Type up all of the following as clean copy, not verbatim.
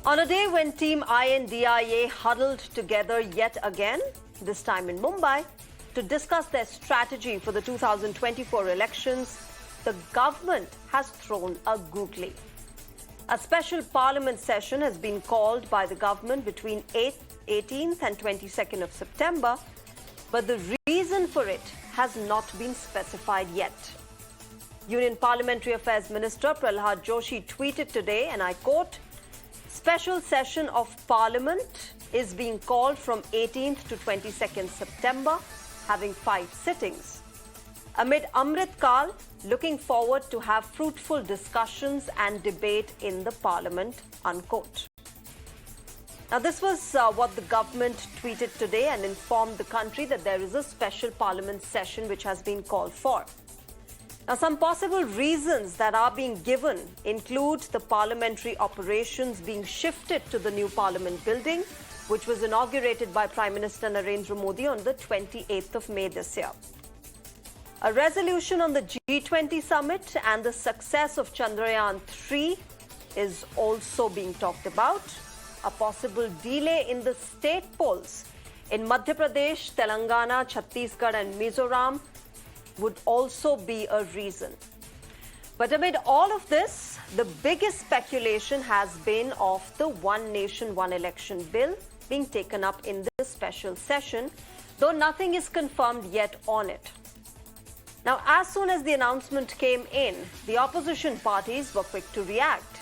On a day when Team I.N.D.I.A huddled together yet again, this time in Mumbai, to discuss their strategy for the 2024 elections, the government has thrown a googly. A special parliament session has been called by the government between 18th and 22nd of September, but the reason for it has not been specified yet. Union Parliamentary Affairs Minister Prahlad Joshi tweeted today, and I quote, "Special session of Parliament is being called from 18th to 22nd September, having 5 sittings. Amid Amrit Kaal, looking forward to have fruitful discussions and debate in the Parliament," unquote. Now, this was what the government tweeted today and informed the country that there is a special Parliament session which has been called for. Now, some possible reasons that are being given include the parliamentary operations being shifted to the new Parliament building, which was inaugurated by Prime Minister Narendra Modi on the 28th of May this year. A resolution on the G20 summit and the success of Chandrayaan-3 is also being talked about. A possible delay in the state polls in Madhya Pradesh, Telangana, Chhattisgarh and Mizoram would also be a reason. But amid all of this, the biggest speculation has been of the One Nation, One Election bill being taken up in this special session, though nothing is confirmed yet on it. Now, as soon as the announcement came in, the opposition parties were quick to react.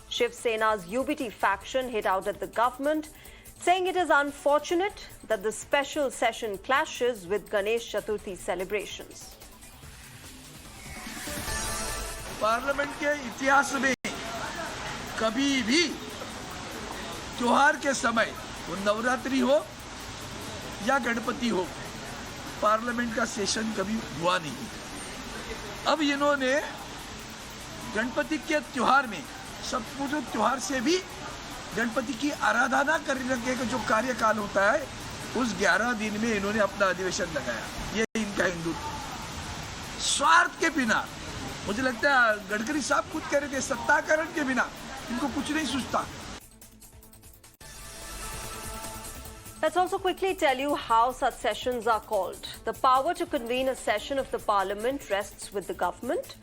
Shiv Sena's UBT faction hit out at the government, saying it is unfortunate that the special session clashes with Ganesh Chaturthi celebrations. Parliament के इतिहास में कभी भी त्योहार के समय, वो नवरात्रि हो या गणपति हो, पार्लियामेंट का सेशन कभी हुआ नहीं। अब इन्होंने गणपति के त्योहार में सब जो त्योहार से भी गणपति की आराधना करने का जो कार्यकाल होता है, उस 11 दिन में इन्होंने अपना अधिवेशन लगाया। ये इनका हिंदुत्व स्वार्थ के बिना, मुझे लगता है गडकरी साहब खुद कह रहे थे, सत्ताकरण के बिना इनको कुछ नहीं सूझता। Let's also quickly tell you how such sessions are called. The power to convene a session of the Parliament rests with the government.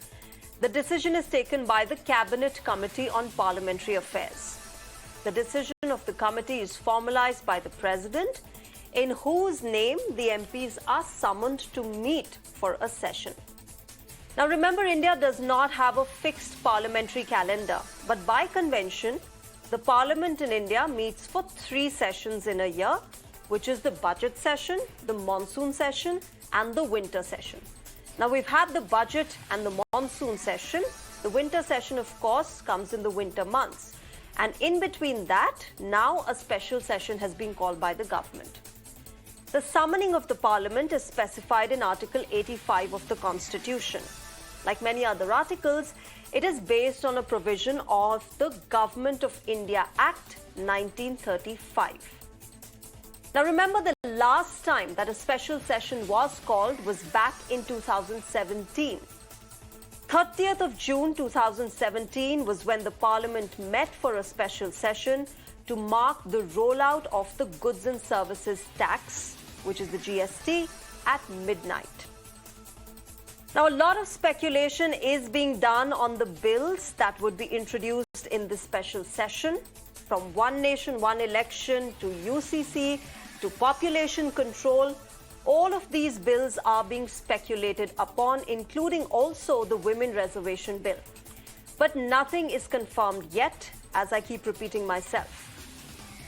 The decision is taken by the Cabinet Committee on Parliamentary Affairs. The decision of the committee is formalized by the President, in whose name the MPs are summoned to meet for a session. Now, remember, India does not have a fixed parliamentary calendar, but by convention, the Parliament in India meets for 3 sessions in a year, which is the budget session, the monsoon session, and the winter session. Now, we've had the budget and the monsoon session. The winter session, of course, comes in the winter months. And in between that, now a special session has been called by the government. The summoning of the Parliament is specified in Article 85 of the Constitution. Like many other articles, it is based on a provision of the Government of India Act 1935. Now, remember, the last time that a special session was called was back in 2017. 30th of June 2017 was when the Parliament met for a special session to mark the rollout of the Goods and Services Tax, which is the GST, at midnight. Now, a lot of speculation is being done on the bills that would be introduced in this special session, from One Nation, One Election to UCC to population control. All of these bills are being speculated upon, including also the Women Reservation Bill. But nothing is confirmed yet, as I keep repeating myself.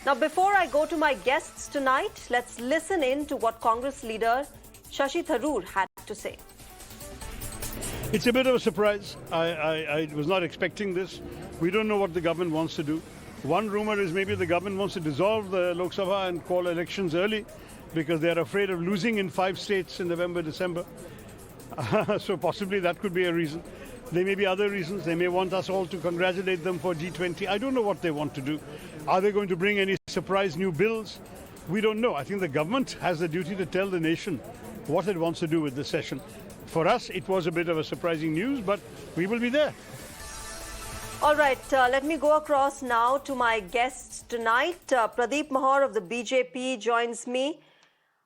Now, before I go to my guests tonight, let's listen in to what Congress leader Shashi Tharoor had to say. It's a bit of a surprise. I was not expecting this. We don't know what the government wants to do. One rumor is maybe the government wants to dissolve the Lok Sabha and call elections early because they're afraid of losing in 5 states in November, December. So possibly that could be a reason. There may be other reasons. They may want us all to congratulate them for G20. I don't know what they want to do. Are they going to bring any surprise new bills? We don't know. I think the government has the duty to tell the nation what it wants to do with this session. For us, it was a bit of a surprising news, but we will be there. All right, let me go across now to my guests tonight. Pradeep Mahar of the BJP joins me.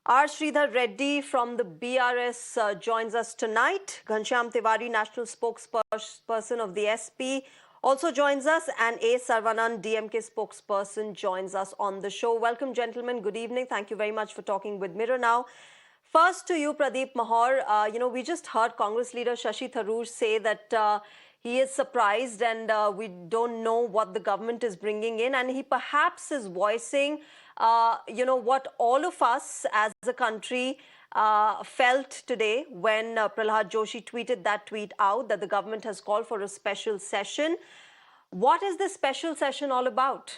R. Sridhar Reddy from the BRS joins us tonight. Ghanshyam Tiwari, national spokesperson of the SP, also joins us. And A. Saravanan, DMK spokesperson, joins us on the show. Welcome, gentlemen. Good evening. Thank you very much for talking with Mirror Now. First to you, Pradeep Mahar. We just heard Congress leader Shashi Tharoor say that he is surprised and we don't know what the government is bringing in. And he perhaps is voicing, what all of us as a country felt today when Prahlad Joshi tweeted that tweet out that the government has called for a special session. What is this special session all about?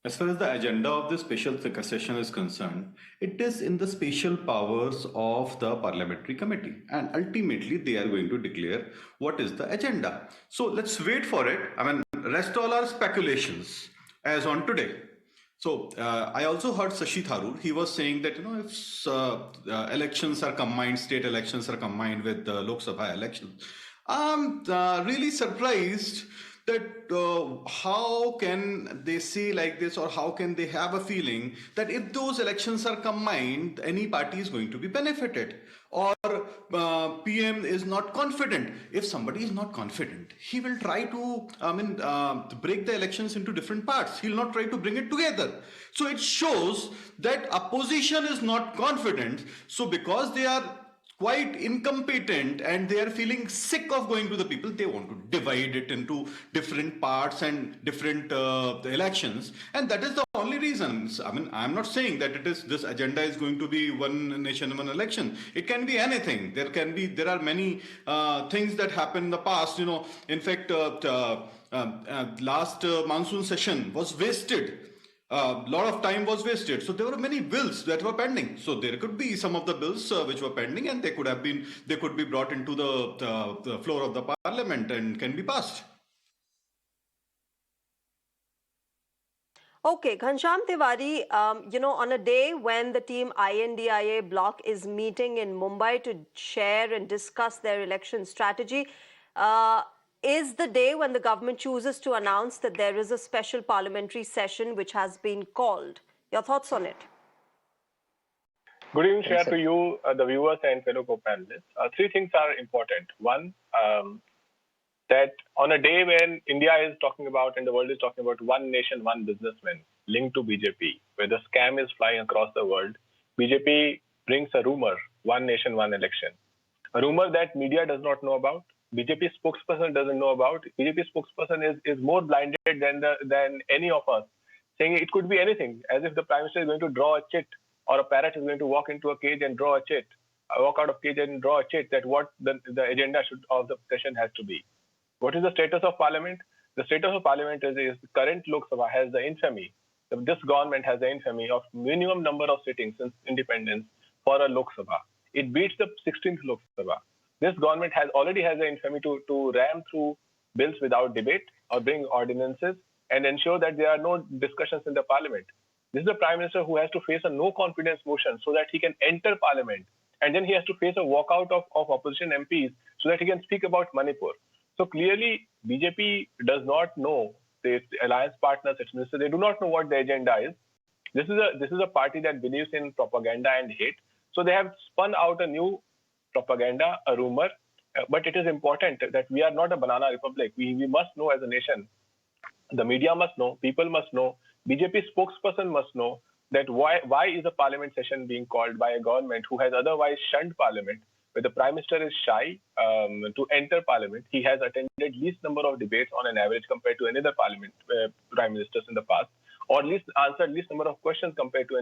As far as the agenda of this special session is concerned, it is in the special powers of the parliamentary committee, and ultimately they are going to declare what is the agenda. So let's wait for it. I mean, rest all are speculations as on today. So I also heard Shashi Tharoor. He was saying that if elections are combined, state elections are combined with the Lok Sabha elections, I'm really surprised that how can they say like this, or how can they have a feeling that if those elections are combined, any party is going to be benefited, or PM is not confident. If somebody is not confident, he will try to break the elections into different parts. He'll not try to bring it together. So it shows that opposition is not confident. So because they are quite incompetent and they are feeling sick of going to the people, they want to divide it into different parts and different elections, and that is the only reason. I mean, I'm not saying that this agenda is going to be one nation, one election. It can be anything. There are many things that happened in the past. In fact, last monsoon session was wasted. A lot of time was wasted. So there were many bills that were pending. So there could be some of the bills which were pending, and they could be brought into the floor of the parliament and can be passed. Okay, Ghanshyam Tiwari, on a day when the team I.N.D.I.A bloc is meeting in Mumbai to share and discuss their election strategy, is the day when the government chooses to announce that there is a special parliamentary session which has been called. Your thoughts on it? Good evening, Shreya, to you, the viewers and fellow co-panelists. Three things are important. One, that on a day when India is talking about and the world is talking about one nation, one businessman linked to BJP, where the scam is flying across the world, BJP brings a rumor, one nation, one election. A rumor that media does not know about, BJP spokesperson doesn't know about. BJP spokesperson is more blinded than any of us, saying it could be anything, as if the Prime Minister is going to draw a chit, or a parrot is going to walk into a cage and draw a chit, walk out of cage and draw a chit, that what the agenda of the session has to be. What is the status of Parliament? The status of Parliament is the current Lok Sabha has the infamy, this government has the infamy of minimum number of sittings since independence for a Lok Sabha. It beats the 16th Lok Sabha. This government already has the infamy to ram through bills without debate or bring ordinances and ensure that there are no discussions in the Parliament. This is the Prime Minister who has to face a no confidence motion so that he can enter Parliament, and then he has to face a walkout of opposition MPs so that he can speak about Manipur. So clearly, BJP does not know the alliance partners, etc. They do not know what the agenda is. This is a party that believes in propaganda and hate. So they have spun out a new propaganda, a rumor. But it is important that we are not a banana republic. We must know as a nation. The media must know. People must know. BJP spokesperson must know that why is a parliament session being called by a government who has otherwise shunned parliament, where the Prime Minister is shy to enter Parliament. He has attended least number of debates on an average compared to any other Parliament Prime Ministers in the past, or answered least number of questions compared to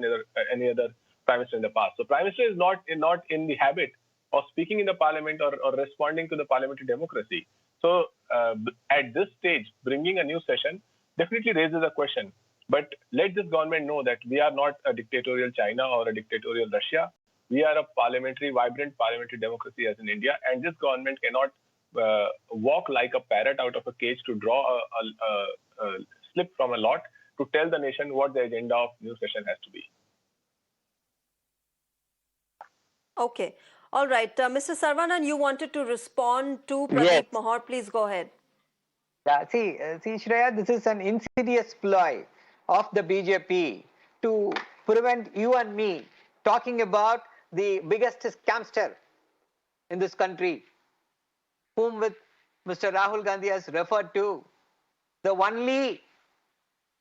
any other Prime Minister in the past. So Prime Minister is not in the habit of speaking in the Parliament or responding to the parliamentary democracy. So at this stage, bringing a new session definitely raises a question. But let this government know that we are not a dictatorial China or a dictatorial Russia. We are a vibrant parliamentary democracy as in India, and this government cannot walk like a parrot out of a cage to draw a slip from a lot to tell the nation what the agenda of new session has to be. Okay. All right. Mr. Saravanan, you wanted to respond to Pradeep Mahar. Please go ahead. Yeah, see, Shreya, this is an insidious ploy of the BJP to prevent you and me talking about the biggest scamster in this country, whom with Mr. Rahul Gandhi has referred to. The only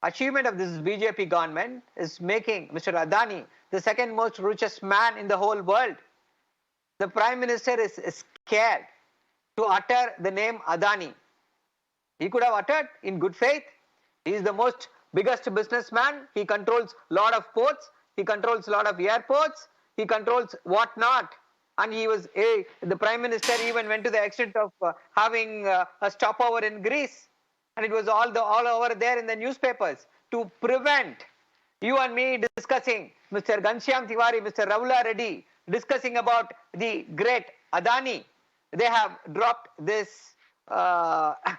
achievement of this BJP government is making Mr. Adani the second most richest man in the whole world. The Prime Minister is scared to utter the name Adani. He could have uttered in good faith. He is the most biggest businessman. He controls a lot of ports. He controls a lot of airports. He controls what not. And he was the Prime Minister even went to the extent of having a stopover in Greece. And it was all over there in the newspapers to prevent you and me discussing Mr. Ghanshyam Tiwari, Mr. Ravula Reddy, discussing about the great Adani. They have dropped this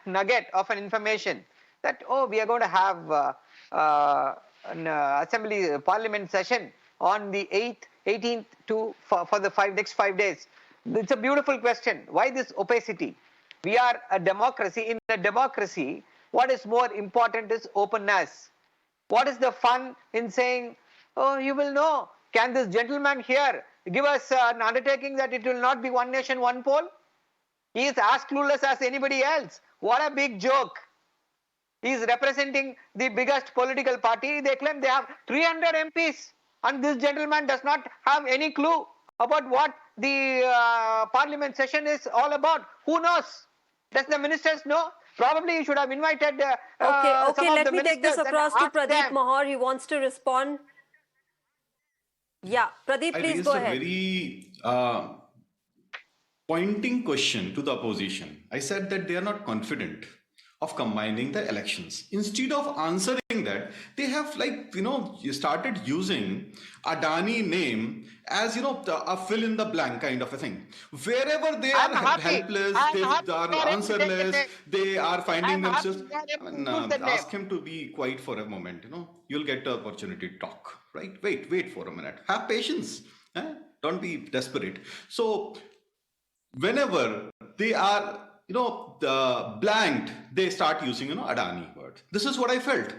nugget of an information that, oh, we are going to have an assembly parliament session on the 18th for the next 5 days. It's a beautiful question. Why this opacity? We are a democracy. In a democracy, what is more important is openness. What is the fun in saying, oh, you will know, can this gentleman here give us an undertaking that it will not be one nation, one poll? He is as clueless as anybody else. What a big joke. He is representing the biggest political party. They claim they have 300 MPs and this gentleman does not have any clue about what the parliament session is all about. Who knows? Does the ministers know? Probably you should have invited Okay, let me take this across to Pradeep Mahar. He wants to respond. Yeah, Pradeep, please go ahead. I raised a very pointing question to the opposition. I said that they are not confident of combining the elections. Instead of answering that, they have started using Adani name as a fill in the blank kind of a thing. Wherever they are helpless, they are answerless, they are finding themselves. Ask him to be quiet for a moment. You'll get the opportunity to talk. Right? Wait for a minute. Have patience. Don't be desperate. So whenever they are blanked, they start using Adani word. This is what I felt.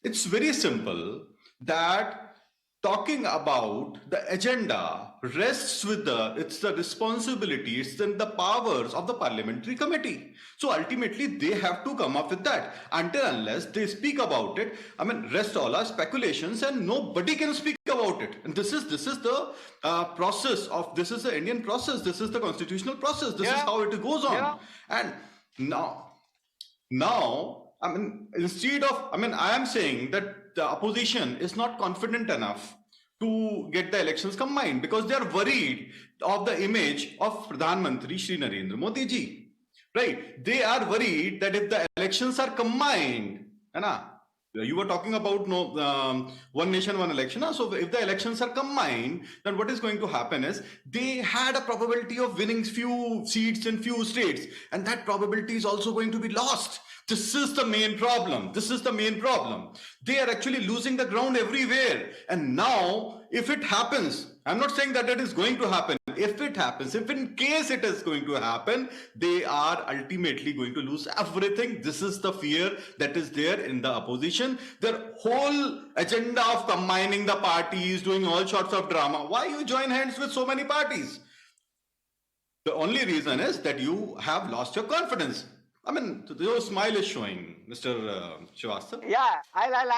It's very simple that talking about the agenda rests with it's the responsibilities and the powers of the parliamentary committee. So ultimately they have to come up with that. Until unless they speak about it, rest all are speculations and nobody can speak about it. And this is the process of, this is the Indian process, this is the constitutional process, this is how it goes on. And now instead of, I am saying that the opposition is not confident enough to get the elections combined because they are worried of the image of Pradhan Mantri Shri Narendra Modi ji. Right? They are worried that if the elections are combined, you were talking about one nation, one election. So if the elections are combined, then what is going to happen is they had a probability of winning few seats in few states, and that probability is also going to be lost. This is the main problem. They are actually losing the ground everywhere. And now, if it happens, I'm not saying that it is going to happen. If it happens, if in case it is going to happen, they are ultimately going to lose everything. This is the fear that is there in the opposition. Their whole agenda of combining the parties, doing all sorts of drama. Why you join hands with so many parties? The only reason is that you have lost your confidence. Your smile is showing, Mr. Srivastava. Yeah, I'll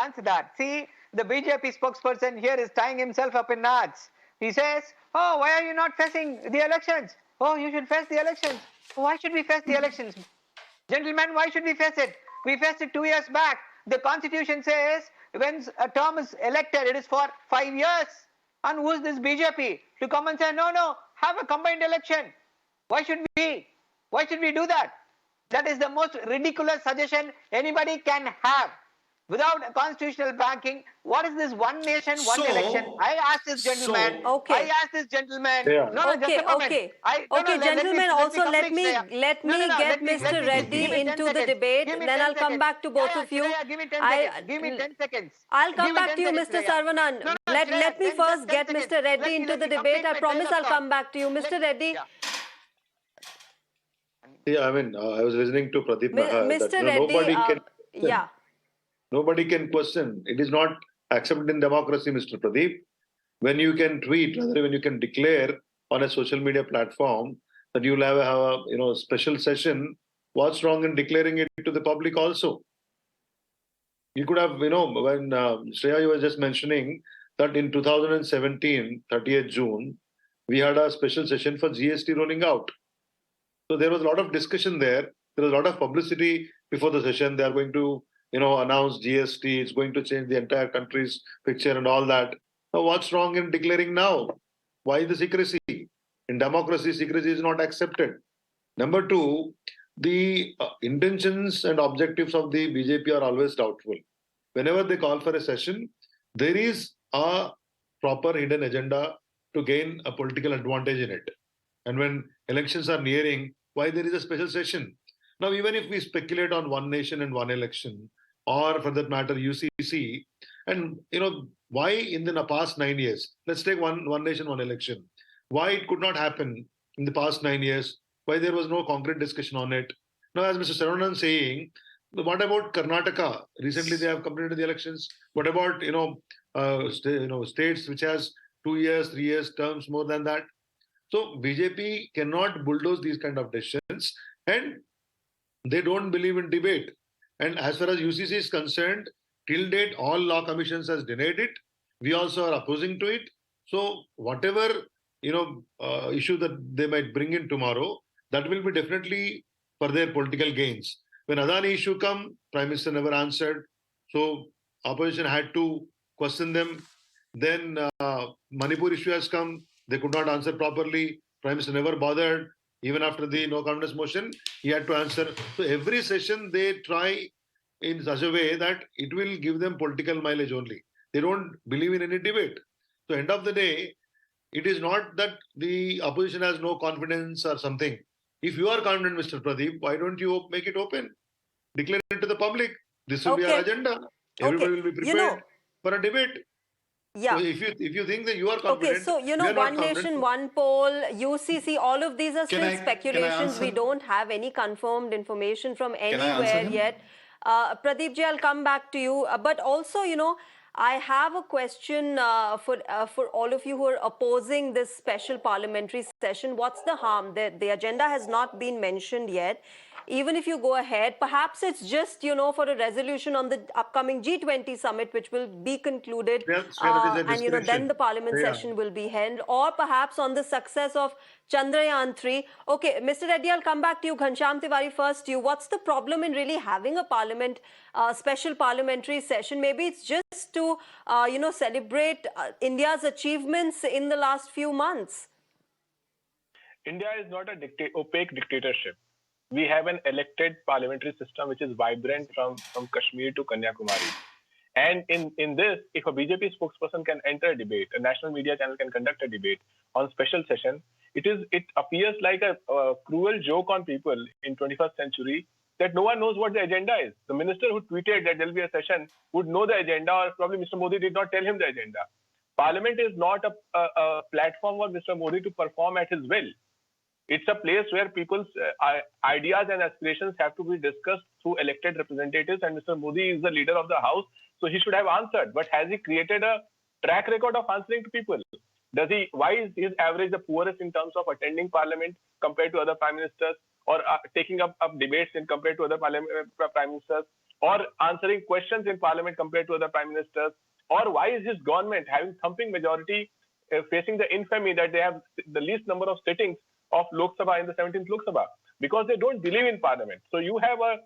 answer that. See, the BJP spokesperson here is tying himself up in knots. He says, oh, why are you not facing the elections? Oh, you should face the elections. Why should we face the elections? Gentlemen, why should we face it? We faced it 2 years back. The constitution says when a term is elected, it is for 5 years. And who is this BJP to come and say, no, have a combined election? Why should we do that? That is the most ridiculous suggestion anybody can have. Without a constitutional backing, what is this one nation, one election? I asked this gentleman. Okay. No, just a moment. Okay, gentlemen, let me get Mr. Reddy into the debate. Then I'll come back to both of you. Give me 10 seconds. I'll come back to you, Mr. Saravanan. Let me first get Mr. Reddy into the debate. I promise I'll come back to you. Mr. Reddy. Yeah, I mean, I was listening to Pradeep Nahar that Mr. Reddy, nobody can question. yeah. Nobody can question. It is not accepted in democracy, Mr. Pradeep. When you can tweet, rather when you can declare on a social media platform that you'll have a special session, what's wrong in declaring it to the public also? You could have, when Shreya, you were just mentioning that in 2017, 30th June, we had a special session for GST rolling out. So there was a lot of discussion there. There was a lot of publicity before the session. They are going to, announce GST. It's going to change the entire country's picture and all that. Now, what's wrong in declaring now? Why the secrecy? In democracy, secrecy is not accepted. Number two, the intentions and objectives of the BJP are always doubtful. Whenever they call for a session, there is a proper hidden agenda to gain a political advantage in it. And when elections are nearing, why there is a special session? Now, even if we speculate on one nation and one election, or for that matter, UCC, and why in the past 9 years, let's take one nation, one election, why it could not happen in the past 9 years, why there was no concrete discussion on it. Now, as Mr. Saravanan saying, what about Karnataka? Recently, they have completed the elections. What about states which has 2 years, 3 years terms more than that? So BJP cannot bulldoze these kind of decisions, and they don't believe in debate. And as far as UCC is concerned, till date, all law commissions has denied it. We also are opposing to it. So whatever issue that they might bring in tomorrow, that will be definitely for their political gains. When Adani issue come, Prime Minister never answered. So opposition had to question them. Then Manipur issue has come. They could not answer properly. Prime Minister never bothered. Even after the no confidence motion, he had to answer. So every session they try in such a way that it will give them political mileage only. They don't believe in any debate. So end of the day, it is not that the opposition has no confidence or something. If you are confident, Mr. Pradeep, why don't you make it open? Declare it to the public. This will be our agenda. Everybody will be prepared for a debate. Yeah. So if you think that you are confident, okay, so one nation, one poll, UCC, all of these are still speculations. We don't have any confirmed information from anywhere yet. Pradeep ji, I'll come back to you. But also, I have a question for all of you who are opposing this special parliamentary session. What's the harm? The agenda has not been mentioned yet. Even if you go ahead, perhaps it's just, for a resolution on the upcoming G20 summit, which will be concluded, and, then the parliament session will be held, or perhaps on the success of Chandrayaan 3. Okay, Mr. Reddy, I'll come back to you. Ghanshyam Tiwari, first you. What's the problem in really having a special parliamentary session? Maybe it's just to, celebrate India's achievements in the last few months. India is not a opaque dictatorship. We have an elected parliamentary system which is vibrant from Kashmir to Kanyakumari. And in this, if a BJP spokesperson can enter a debate, a national media channel can conduct a debate on special session, it appears like a cruel joke on people in 21st century that no one knows what the agenda is. The minister who tweeted that there will be a session would know the agenda, or probably Mr. Modi did not tell him the agenda. Parliament is not a platform for Mr. Modi to perform at his will. It's a place where people's ideas and aspirations have to be discussed through elected representatives, and Mr. Modi is the leader of the house, so he should have answered. But has he created a track record of answering to people? Why is his average the poorest in terms of attending parliament compared to other prime ministers, or taking up debates compared to other prime ministers, or answering questions in parliament compared to other prime ministers? Or why is his government having thumping majority, facing the infamy that they have the least number of sittings of Lok Sabha in the 17th Lok Sabha? Because they don't believe in parliament. So you have a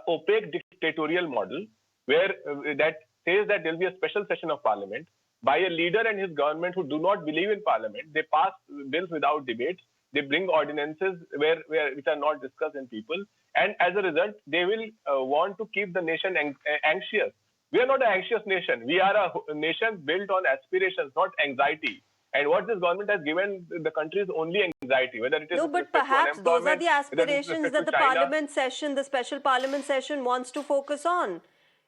opaque dictatorial model where that says that there will be a special session of parliament by a leader and his government who do not believe in parliament. They pass bills without debates. They bring ordinances which are not discussed in people. And as a result, they will want to keep the nation anxious. We are not an anxious nation. We are a nation built on aspirations, not anxiety. And what this government has given the country is only anxiety, whether it is... No, but perhaps those are the aspirations that the parliament session, the special parliament session wants to focus on.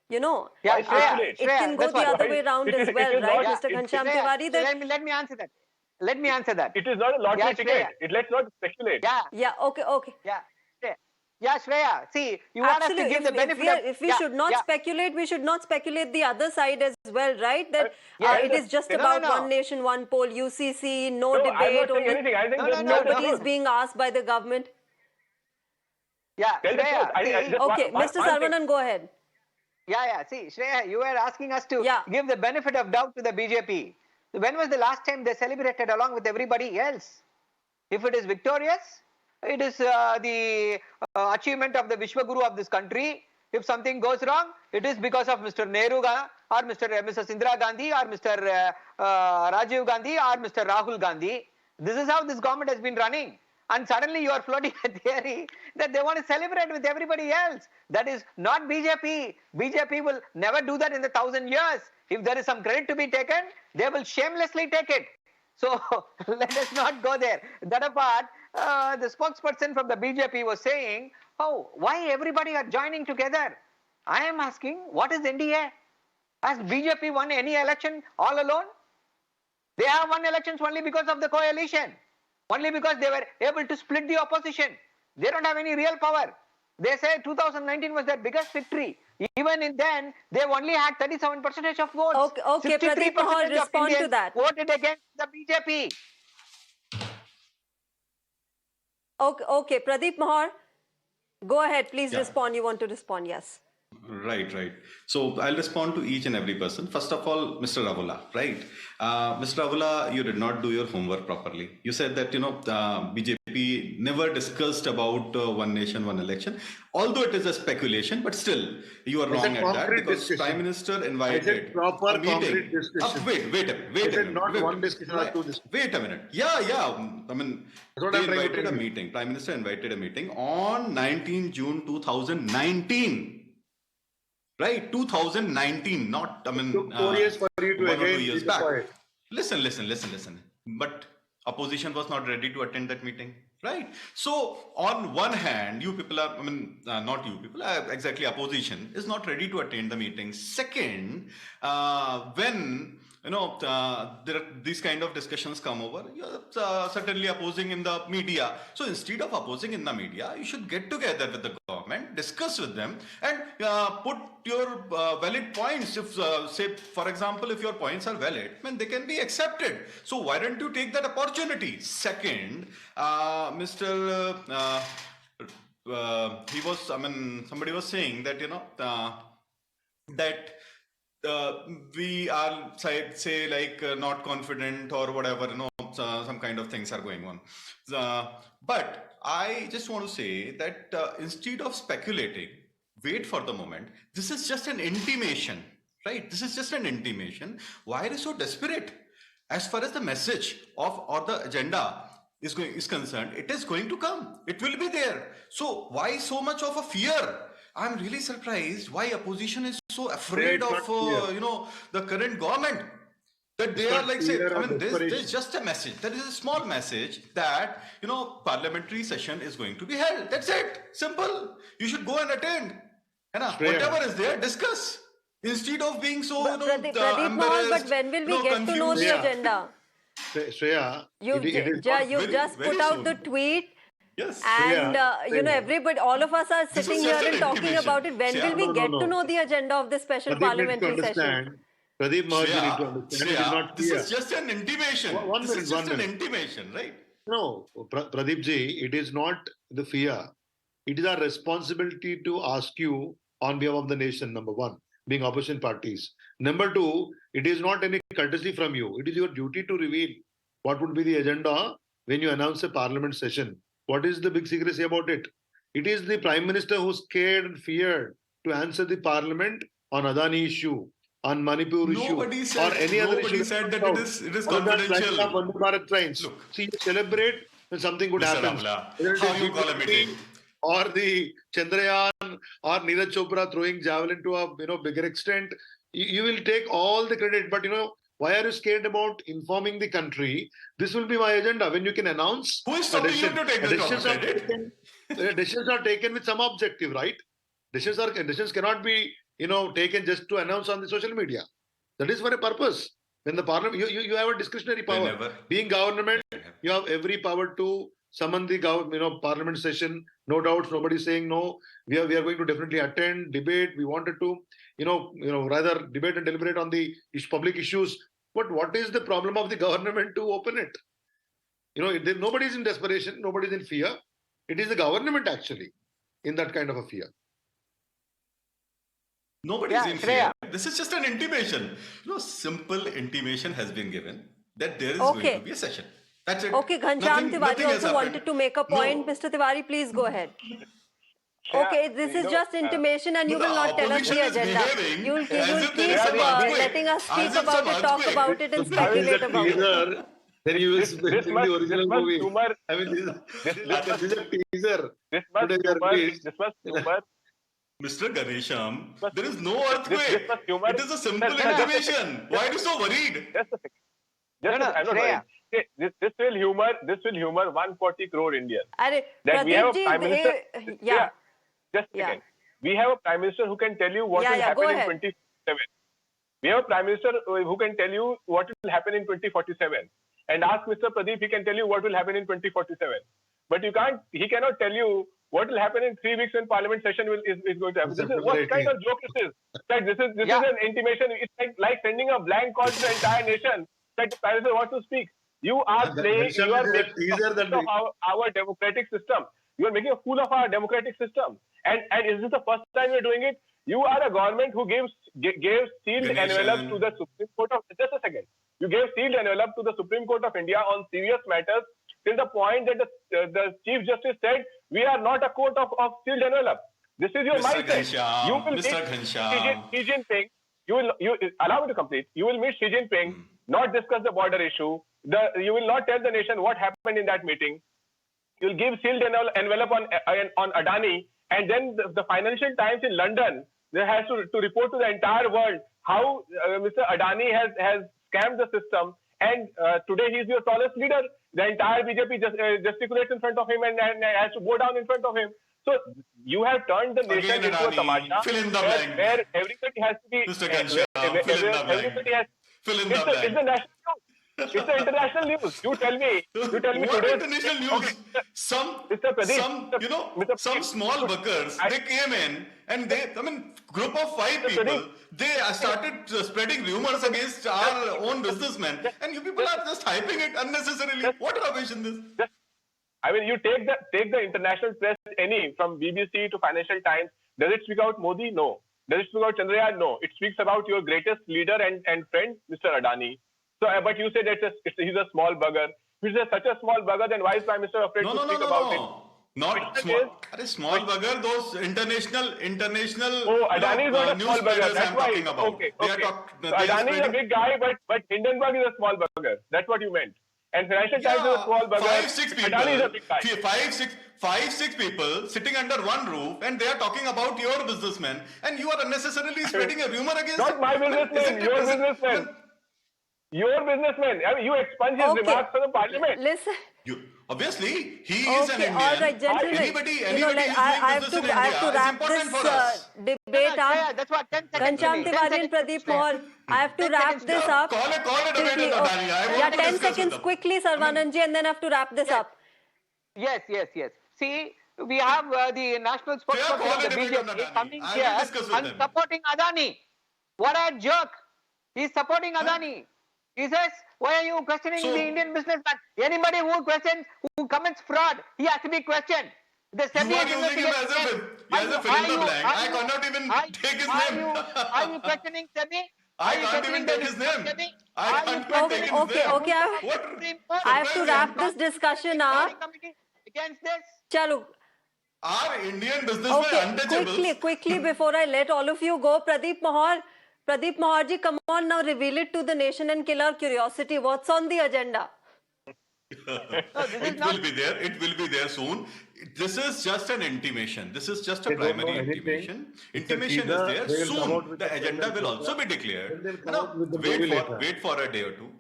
Yeah, it can go the other way around as well, right, Mr. Ghanshyam Tiwari? Let me answer that. It is not a lottery ticket. Let's not speculate. Yeah, okay. Yeah. Yeah, Shreya, see, you want us to Absolutely. give the benefit of... If we should not speculate, we should not speculate the other side as well, right? That it is just about one nation, one poll, UCC, no No, I'm debate, not saying anything. I think nobody is being asked by the government. Yeah, tell the truth. Shreya, Okay, Mr. Saravanan, go ahead. Yeah. See, Shreya, you were asking us to give the benefit of doubt to the BJP. When was the last time they celebrated along with everybody else? If it is victorious, it is the achievement of the Vishwaguru of this country. If something goes wrong, it is because of Mr. Nehru or Mrs. Indira Gandhi or Mr. Rajiv Gandhi or Mr. Rahul Gandhi. This is how this government has been running. And suddenly you are floating a theory that they want to celebrate with everybody else. That is not BJP. BJP will never do that in 1,000 years. If there is some credit to be taken, they will shamelessly take it. So let us not go there. That apart, the spokesperson from the BJP was saying, oh, why everybody are joining together? I am asking, what is N.D.A? Has BJP won any election all alone? They have won elections only because of the coalition. Only because they were able to split the opposition. They don't have any real power. They say 2019 was their biggest victory. Even in then, they only had 37% of votes. Okay, Pradeep Mahal, respond to that. Voted against the BJP. Okay, Pradeep Mahal, go ahead. Please respond. You want to respond? Yes. Right. So I'll respond to each and every person. First of all, Mr. Ravula, right? Mr. Ravula, you did not do your homework properly. You said that, BJP never discussed about one nation, one election. Although it is a speculation, but still, you are wrong at that because Prime Minister invited proper a meeting. concrete discussion. Wait a minute. Not one discussion or two discussions. Wait a minute. Yeah. I mean, they invited a meeting. Prime Minister invited a meeting on 19 June 2019. Right, 2019, not, It took 4 years for you to 1 or 2 again years back. Listen. But opposition was not ready to attend that meeting, right? So, on one hand, you people are, not you people, exactly opposition is not ready to attend the meeting. Second, when there are these kind of discussions come over, you're certainly opposing in the media. So instead of opposing in the media, you should get together with the government, discuss with them, and put your valid points. If, say, for example, if your points are valid, they can be accepted. So why don't you take that opportunity? Second, somebody was saying that, that we are say like not confident or whatever, some kind of things are going on. But I just want to say that instead of speculating, wait for the moment. This is just an intimation, right? This is just an intimation. Why are you so desperate? As far as the message of or the agenda is concerned, it is going to come. It will be there. So why so much of a fear? I'm really surprised why opposition is so afraid of the current government, that they are like, say, there's just a message. There is a small message that parliamentary session is going to be held. That's it. Simple. You should go and attend. Whatever is there, discuss. Instead of being so Pradeep Mahal, but when will we get to know the agenda? Shreya, you've just put out the tweet. Yes. And everybody, all of us are sitting here and talking about it. When will we get to know the agenda of this special parliamentary session? Pradeep Mahal, you need to understand. It is not this clear. is just an intimation. This is just an intimation, right? No, Pradeep ji, it is not the fear. It is our responsibility to ask you on behalf of the nation, number one, being opposition parties. Number two, it is not any courtesy from you. It is your duty to reveal what would be the agenda when you announce a parliament session. What is the big secrecy about it? It is the Prime Minister who's scared and feared to answer the Parliament on Adani issue, on Manipur issue, or any other issue. Nobody said that it is confidential. Look, see, you celebrate when something good happens. How you call a meeting? Or the Chandrayaan or Neeraj Chopra throwing javelin to a bigger extent. You will take all the credit, but why are you scared about informing the country? This will be my agenda. When you can announce, who is stopping you to take this credit? Decisions are taken with some objective, right? Decisions cannot be taken just to announce on the social media. That is for a purpose. When the parliament, you have a discretionary power. Being government, you have every power to summon the parliament session, no doubts. Nobody's saying no. We are going to definitely attend, debate. We wanted to, rather debate and deliberate on the public issues. But what is the problem of the government to open it? Nobody is in desperation. Nobody is in fear. It is the government actually in that kind of a fear. Nobody is in fear. This is just an intimation. Simple intimation has been given that there is going to be a session. That's it. Okay, Ghanshyam Tiwari also wanted to make a point. No. Mr. Tiwari, please go ahead. Okay, this is just intimation and you will not tell us the agenda. You'll keep letting us speak about it, talk about it and speculate about it. Then you will speak in the original movie. I mean, this is a teaser. This was humor. Mr. Ganesham, there is no earthquake. It is a simple intimation. Why are you so worried? This will humor 140 crore Indians. That we have a prime minister. Just a second. We have a prime minister who can tell you what will happen in 2047. We have a prime minister who can tell you what will happen in 2047. And ask Mr. Pradeep, he can tell you what will happen in 2047. But he cannot tell you what will happen in 3 weeks when Parliament session is going to happen. What kind of joke this is? Like this is an intimation. It's like sending a blank call to the entire nation that the Prime Minister wants to speak. You are making our democratic system. You are making a fool of our democratic system. And is this the first time you're doing it? You are a government who gave sealed envelope to the Supreme Court of... Just a second. You gave sealed envelope to the Supreme Court of India on serious matters till the point that the Chief Justice said, we are not a court of sealed envelope. This is your mindset. You will meet Xi Jinping. You allow me to complete. You will meet Xi Jinping, not discuss the border issue. You will not tell the nation what happened in that meeting. You will give sealed envelope on Adani, and then the Financial Times in London has to report to the entire world how Mr. Adani has scammed the system. And today he is your tallest leader. The entire BJP gesticulates in front of him and has to go down in front of him. So you have turned the nation into a tamasha where everybody has to be... Mr. Ghanshyam, fill in the blank. Fill in the blank. It's the national news. It's the international news. You tell me what today. International news? Some small buggers, they came in and group of 5 people, they started spreading rumors against our own businessmen, and you people are just hyping it unnecessarily. What rubbish in this? I mean, you take the international press, from BBC to Financial Times. Does it speak about Modi? No. Does it speak about Chandrayaan? No. It speaks about your greatest leader and friend, Mr. Adani. So, but you say that he's a small bugger. If he's such a small bugger, then why is Prime Minister afraid to speak about it? Not small bugger. Those international. Oh, Adani is not a small bugger. That's why. Talking about. Okay. So Adani is a big guy, but Hindenburg is a small bugger. That's what you meant. And Financial Times is a small bugger. 5-6 people. Adani is a big guy. 5-6 people sitting under one roof, and they are talking about your businessmen, and you are unnecessarily spreading a rumor against. Not my businessmen. Your businessmen. Your businessman. I mean, you expunge his remarks from the Parliament. Listen. Obviously, he is an Indian. All right, gentlemen. Anybody I have to wrap this debate up. That's what, 10 seconds. Ghanshyam Tiwari and Pradeep Mohar, I have to wrap this up. Call it a debate, Yeah, 10 seconds quickly, Saravanan ji, and then I have to wrap this up. Yes. See, we have the national spokesperson of the BJP coming here and supporting Adani. What a joke. He's supporting Adani. He says, why are you questioning the Indian businessman? Anybody who commits fraud, he has to be questioned. The SEBI is investigating. As a fill in the blank. I cannot even take his name. Are you questioning SEBI? I can't even take his name. I can't take his name. Okay. I have to wrap this discussion up. Against this? Chalo. Are Indian businessmen untouchable? Quickly, before I let all of you go, Pradeep Mohar ji, come on now, reveal it to the nation and kill our curiosity. What's on the agenda? It will be there soon. This is just an intimation. This is just a primary intimation. Intimation is there. Soon the agenda will also be declared. Wait for a day or two.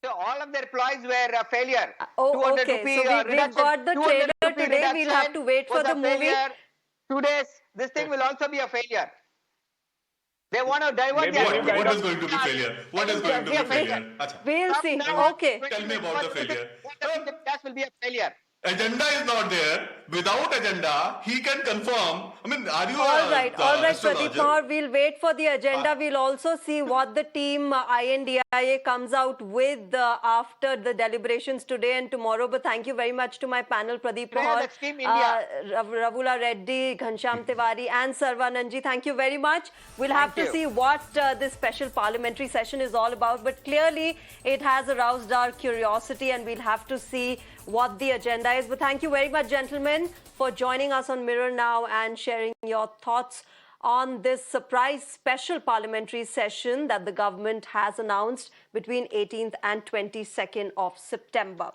So all of their ploys were a failure. Okay. So we've got the trailer today. We'll have to wait for the movie. 2 days, this thing will also be a failure. They want to divert what is going to be failure? What is going to be failure? We'll see. Okay. Tell me about the failure. That will be a failure. Agenda is not there. Without agenda, he can confirm. I mean, are you All right, Pradeep astrologer? Pawar, we'll wait for the agenda. We'll also see what the team I.N.D.I.A comes out with after the deliberations today and tomorrow. But thank you very much to my panel, Pradeep Pawar, that's Team India. Ravula Reddy, Ghansham Tiwari and Saravanan. Thank you very much. We'll have to see what this special parliamentary session is all about. But clearly, it has aroused our curiosity and we'll have to see what the agenda is. But thank you very much, gentlemen, for joining us on Mirror Now and sharing your thoughts on this surprise special parliamentary session that the government has announced between 18th and 22nd of September.